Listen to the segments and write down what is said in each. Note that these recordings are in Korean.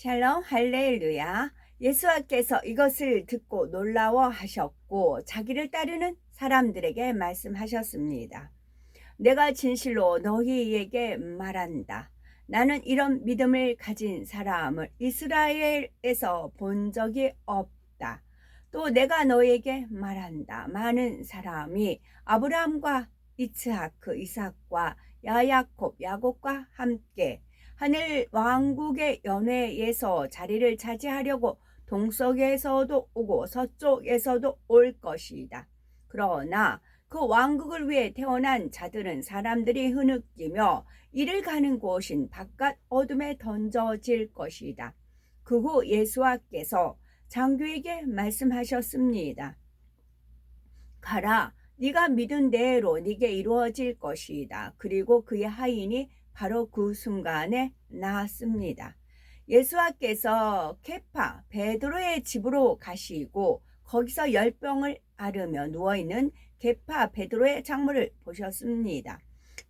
샬롬 할렐루야. 예수께서 이것을 듣고 놀라워하셨고 자기를 따르는 사람들에게 말씀하셨습니다. 내가 진실로 너희에게 말한다. 나는 이런 믿음을 가진 사람을 이스라엘에서 본 적이 없다. 또 내가 너에게 말한다. 많은 사람이 아브라함과 이스하크, 이삭과 야야콥, 야곱과 함께 하늘 왕국의 연회에서 자리를 차지하려고 동쪽에서도 오고 서쪽에서도 올 것이다. 그러나 그 왕국을 위해 태어난 자들은 사람들이 흐느끼며 이를 가는 곳인 바깥 어둠에 던져질 것이다. 그 후 예수와께서 장교에게 말씀하셨습니다. 가라, 네가 믿은 대로 네게 이루어질 것이다. 그리고 그의 하인이 바로 그 순간에 나았습니다. 예수와께서 케파 베드로의 집으로 가시고 거기서 열병을 앓으며 누워있는 케파 베드로의 장모를 보셨습니다.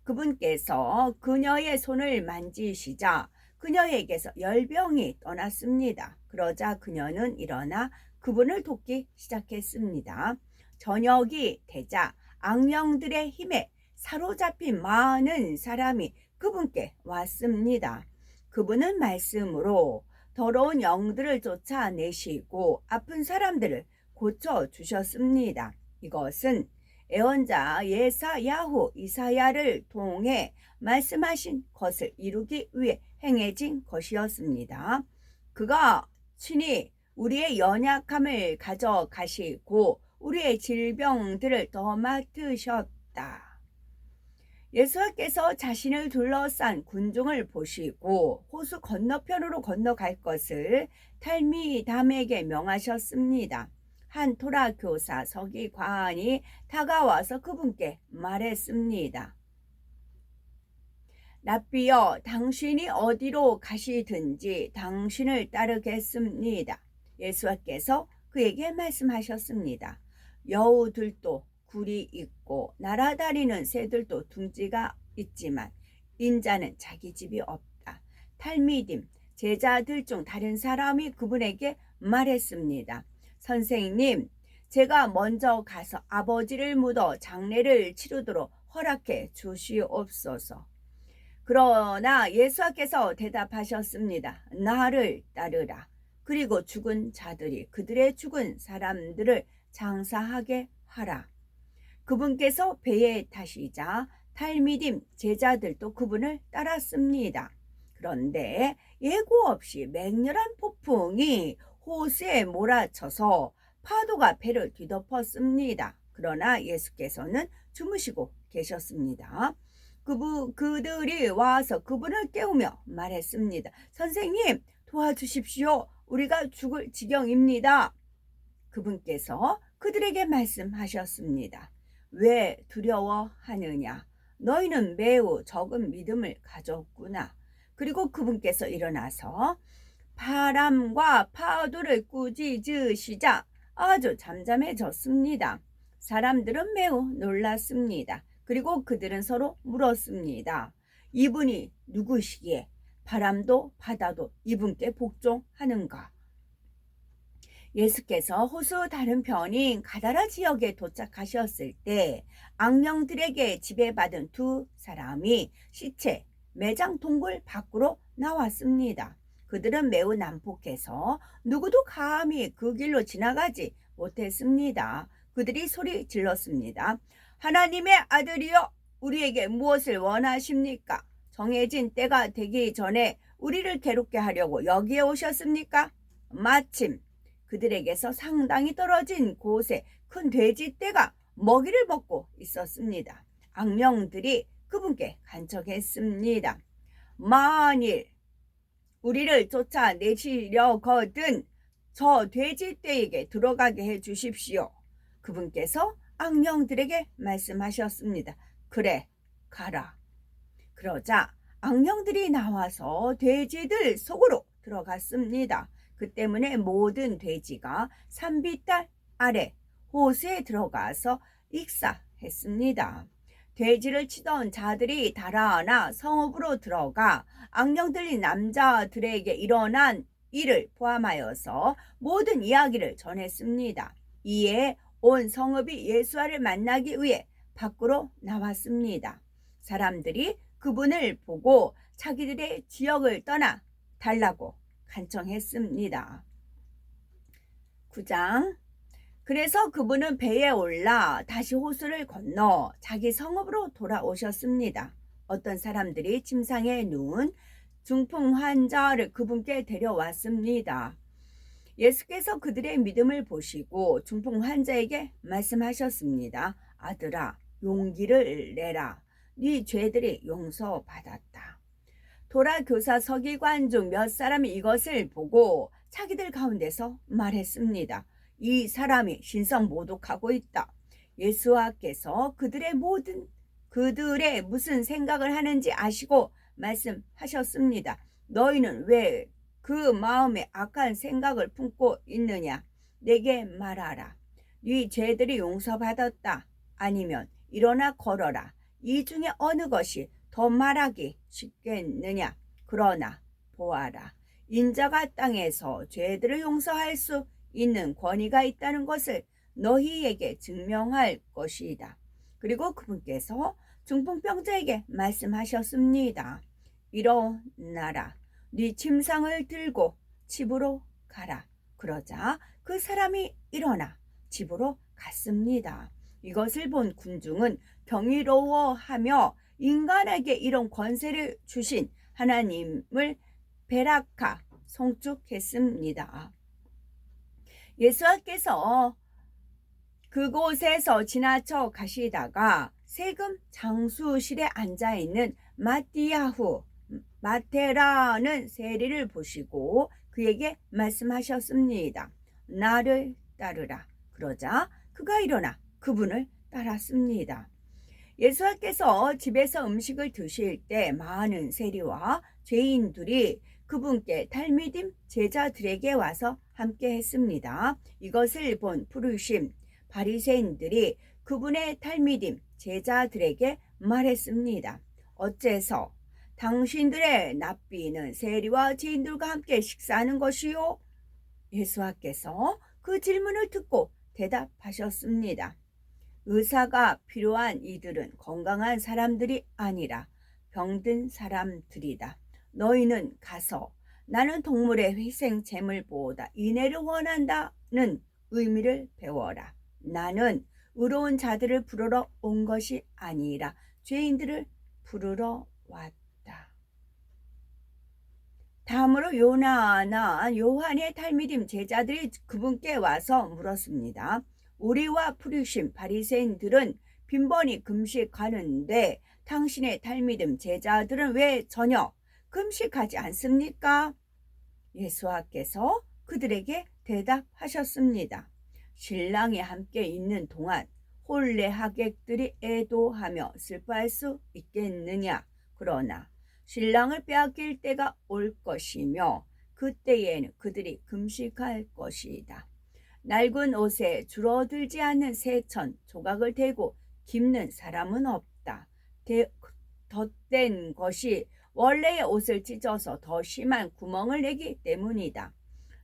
그분께서 그녀의 손을 만지시자 그녀에게서 열병이 떠났습니다. 그러자 그녀는 일어나 그분을 돕기 시작했습니다. 저녁이 되자 악령들의 힘에 사로잡힌 많은 사람이 그분께 왔습니다. 그분은 말씀으로 더러운 영들을 쫓아내시고 아픈 사람들을 고쳐주셨습니다. 이것은 예언자 예사야후 이사야를 통해 말씀하신 것을 이루기 위해 행해진 것이었습니다. 그가 친히 우리의 연약함을 가져가시고 우리의 질병들을 더 맡으셨다. 예수께서 자신을 둘러싼 군중을 보시고 호수 건너편으로 건너갈 것을 탈미담에게 명하셨습니다. 한 토라 교사 서기관이 다가와서 그분께 말했습니다. 랍비여, 당신이 어디로 가시든지 당신을 따르겠습니다. 예수께서 그에게 말씀하셨습니다. 여우들도 굴이 있고 날아다니는 새들도 둥지가 있지만 인자는 자기 집이 없다. 탈미딤 제자들 중 다른 사람이 그분에게 말했습니다. 선생님, 제가 먼저 가서 아버지를 묻어 장례를 치르도록 허락해 주시옵소서. 그러나 예수께서 대답하셨습니다. 나를 따르라. 그리고 죽은 자들이 그들의 죽은 사람들을 장사하게 하라. 그분께서 배에 타시자 탈미딤 제자들도 그분을 따랐습니다. 그런데 예고 없이 맹렬한 폭풍이 호수에 몰아쳐서 파도가 배를 뒤덮었습니다. 그러나 예수께서는 주무시고 계셨습니다. 그들이 와서 그분을 깨우며 말했습니다. 선생님, 도와주십시오. 우리가 죽을 지경입니다. 그분께서 그들에게 말씀하셨습니다. 왜 두려워하느냐? 너희는 매우 적은 믿음을 가졌구나. 그리고 그분께서 일어나서 바람과 파도를 꾸짖으시자 아주 잠잠해졌습니다. 사람들은 매우 놀랐습니다. 그리고 그들은 서로 물었습니다. 이분이 누구시기에 바람도 바다도 이분께 복종하는가? 예수께서 호수 다른 편인 가다라 지역에 도착하셨을 때 악령들에게 지배받은 두 사람이 시체 매장 동굴 밖으로 나왔습니다. 그들은 매우 난폭해서 누구도 감히 그 길로 지나가지 못했습니다. 그들이 소리 질렀습니다. 하나님의 아들이여, 우리에게 무엇을 원하십니까? 정해진 때가 되기 전에 우리를 괴롭게 하려고 여기에 오셨습니까? 마침 그들에게서 상당히 떨어진 곳에 큰 돼지떼가 먹이를 먹고 있었습니다. 악령들이 그분께 간청했습니다. 만일 우리를 쫓아내시려거든 저 돼지떼에게 들어가게 해주십시오. 그분께서 악령들에게 말씀하셨습니다. 그래, 가라. 그러자 악령들이 나와서 돼지들 속으로 들어갔습니다. 그 때문에 모든 돼지가 산비탈 아래 호수에 들어가서 익사했습니다. 돼지를 치던 자들이 달아나 성읍으로 들어가 악령들이 남자들에게 일어난 일을 포함하여서 모든 이야기를 전했습니다. 이에 온 성읍이 예수와를 만나기 위해 밖으로 나왔습니다. 사람들이 그분을 보고 자기들의 지역을 떠나 달라고 간청했습니다. 9장. 그래서 그분은 배에 올라 다시 호수를 건너 자기 성읍으로 돌아오셨습니다. 어떤 사람들이 침상에 누운 중풍 환자를 그분께 데려왔습니다. 예수께서 그들의 믿음을 보시고 중풍 환자에게 말씀하셨습니다. 아들아, 용기를 내라. 네 죄들이 용서받았다. 도라 교사 서기관 중 몇 사람이 이것을 보고 자기들 가운데서 말했습니다. 이 사람이 신성 모독하고 있다. 예수와께서 그들의 무슨 생각을 하는지 아시고 말씀하셨습니다. 너희는 왜 그 마음에 악한 생각을 품고 있느냐? 내게 말하라. 네 죄들이 용서받았다. 아니면 일어나 걸어라. 이 중에 어느 것이 더 말하기 쉽겠느냐? 그러나 보아라. 인자가 땅에서 죄들을 용서할 수 있는 권위가 있다는 것을 너희에게 증명할 것이다. 그리고 그분께서 중풍병자에게 말씀하셨습니다. 일어나라. 네 침상을 들고 집으로 가라. 그러자 그 사람이 일어나 집으로 갔습니다. 이것을 본 군중은 경이로워하며 인간에게 이런 권세를 주신 하나님을 베라카 송축했습니다. 예수께서 그곳에서 지나쳐 가시다가 세금 장수실에 앉아있는 마테라는 세리를 보시고 그에게 말씀하셨습니다. 나를 따르라. 그러자 그가 일어나 그분을 따랐습니다. 예수께서 집에서 음식을 드실 때 많은 세리와 죄인들이 그분께 talmidim 제자들에게 와서 함께 했습니다. 이것을 본 프리심 바리새인들이 그분의 talmidim 제자들에게 말했습니다. 어째서 당신들의 납비는 세리와 죄인들과 함께 식사하는 것이요? 예수께서 그 질문을 듣고 대답하셨습니다. 의사가 필요한 이들은 건강한 사람들이 아니라 병든 사람들이다. 너희는 가서 나는 동물의 희생 제물보다 인애를 원한다는 의미를 배워라. 나는 의로운 자들을 부르러 온 것이 아니라 죄인들을 부르러 왔다. 다음으로 요나나 요한의 talmidim 제자들이 그분께 와서 물었습니다. 우리와 프리심 바리새인들은 빈번히 금식하는데 당신의 talmidim 제자들은 왜 전혀 금식하지 않습니까? 예수께서 그들에게 대답하셨습니다. 신랑이 함께 있는 동안 혼례 하객들이 애도하며 슬퍼할 수 있겠느냐? 그러나 신랑을 빼앗길 때가 올 것이며 그때에는 그들이 금식할 것이다. 낡은 옷에 줄어들지 않는 새천 조각을 대고 깁는 사람은 없다. 덧댄 것이 원래의 옷을 찢어서 더 심한 구멍을 내기 때문이다.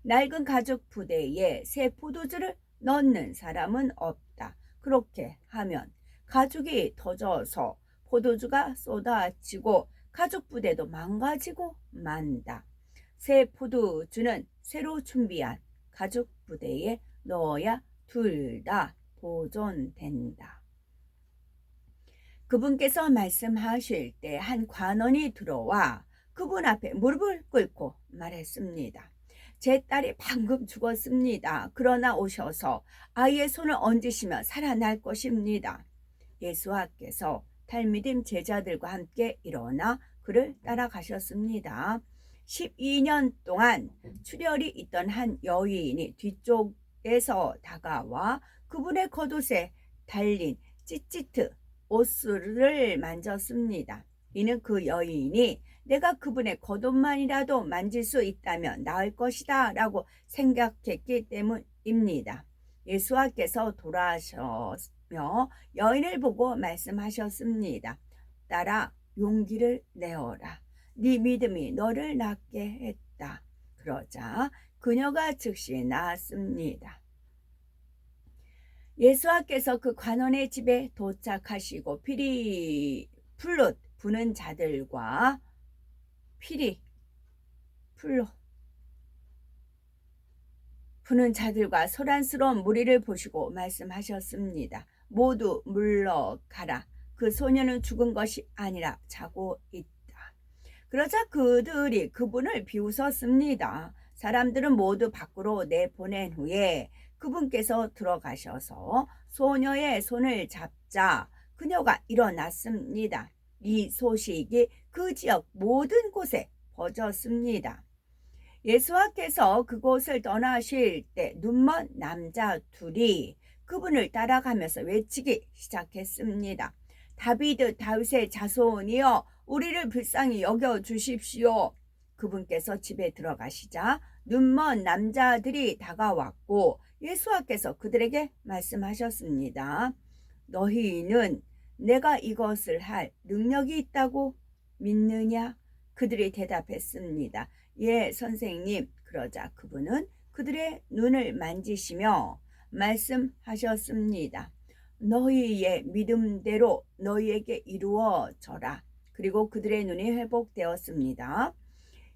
낡은 가죽 부대에 새 포도주를 넣는 사람은 없다. 그렇게 하면 가죽이 터져서 포도주가 쏟아지고 가죽 부대도 망가지고 만다. 새 포도주는 새로 준비한 가죽 부대에 넣어야 둘 다 보존된다. 그분께서 말씀하실 때 한 관원이 들어와 그분 앞에 무릎을 꿇고 말했습니다. 제 딸이 방금 죽었습니다. 그러나 오셔서 아이의 손을 얹으시면 살아날 것입니다. 예수께서 talmidim 제자들과 함께 일어나 그를 따라가셨습니다. 12년 동안 출혈이 있던 한 여인이 뒤쪽에서 다가와 그분의 겉옷에 달린 찌찌트 옷을 만졌습니다. 이는 그 여인이 내가 그분의 겉옷만이라도 만질 수 있다면 나을 것이다 라고 생각했기 때문입니다. 예수께서 돌아서며 여인을 보고 말씀하셨습니다. 딸아, 용기를 내어라. 네 믿음이 너를 낫게 했다. 그러자 그녀가 즉시 나았습니다. 예수와께서 그 관원의 집에 도착하시고 풀로 부는 자들과 풀로 부는 자들과 소란스러운 무리를 보시고 말씀하셨습니다. 모두 물러가라. 그 소녀는 죽은 것이 아니라 자고 있다. 그러자 그들이 그분을 비웃었습니다. 사람들은 모두 밖으로 내보낸 후에 그분께서 들어가셔서 소녀의 손을 잡자 그녀가 일어났습니다. 이 소식이 그 지역 모든 곳에 퍼졌습니다. 예수와께서 그곳을 떠나실 때 눈먼 남자 둘이 그분을 따라가면서 외치기 시작했습니다. 다윗의 자손이여 우리를 불쌍히 여겨 주십시오. 그분께서 집에 들어가시자 눈먼 남자들이 다가왔고 예수와께서 그들에게 말씀하셨습니다. 너희는 내가 이것을 할 능력이 있다고 믿느냐? 그들이 대답했습니다. 예, 선생님. 그러자 그분은 그들의 눈을 만지시며 말씀하셨습니다. 너희의 믿음대로 너희에게 이루어져라. 그리고 그들의 눈이 회복되었습니다.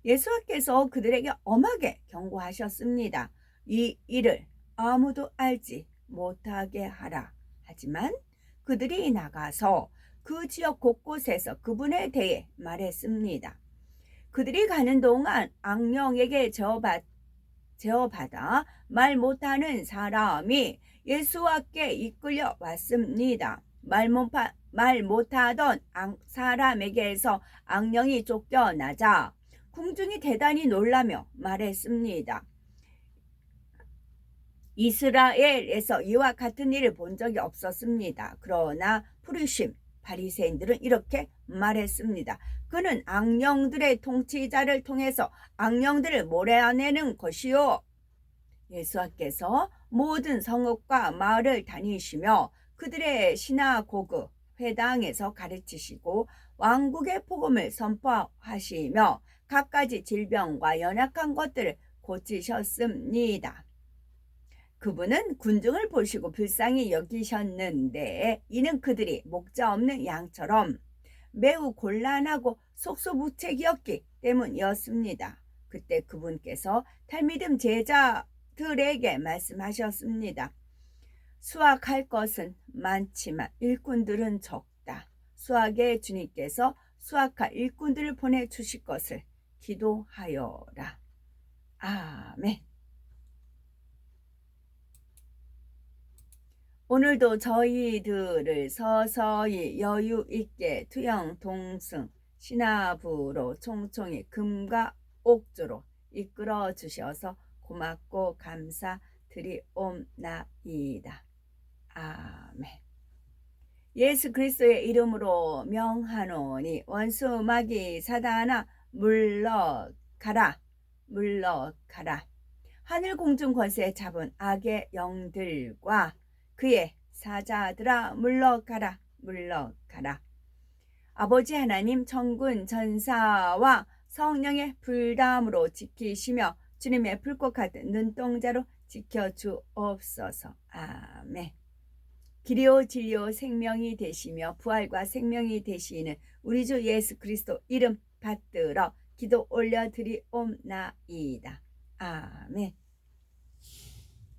예수께서 그들에게 엄하게 경고하셨습니다. 이 일을 아무도 알지 못하게 하라. 하지만 그들이 나가서 그 지역 곳곳에서 그분에 대해 말했습니다. 그들이 가는 동안 악령에게 제어받아 말 못하는 사람이 예수와께 이끌려 왔습니다. 말 못하던 사람에게서 악령이 쫓겨나자 궁중이 대단히 놀라며 말했습니다. 이스라엘에서 이와 같은 일을 본 적이 없었습니다. 그러나 프리심 바리새인들은 이렇게 말했습니다. 그는 악령들의 통치자를 통해서 악령들을 몰아내는 것이요. 예수께서 모든 성읍과 마을을 다니시며 그들의 시나고그 회당에서 가르치시고 왕국의 복음을 선포하시며 갖가지 질병과 연약한 것들을 고치셨습니다. 그분은 군중을 보시고 불쌍히 여기셨는데 이는 그들이 목자 없는 양처럼 매우 곤란하고 속수무책이었기 때문이었습니다. 그때 그분께서 탈미듬 제자들에게 말씀하셨습니다. 수확할 것은 많지만 일꾼들은 적다. 수확의 주님께서 수확할 일꾼들을 보내주실 것을 기도하여라. 아멘. 오늘도 저희들을 서서히 여유 있게 투영 동승 신화부로 총총히 금과 옥조로 이끌어 주셔서 고맙고 감사드리옵나이다. 아멘. 예수 그리스도의 이름으로 명하노니 원수 마귀 사단아 물러가라. 하늘 공중 권세 잡은 악의 영들과 그의 사자들아 물러가라. 아버지 하나님 천군 전사와 성령의 불담으로 지키시며 주님의 불꽃 같은 눈동자로 지켜주옵소서. 아멘. 길이요 진리요 생명이 되시며 부활과 생명이 되시는 우리 주 예수 그리스도 이름 받들어 기도 올려드리옵나이다. 아멘.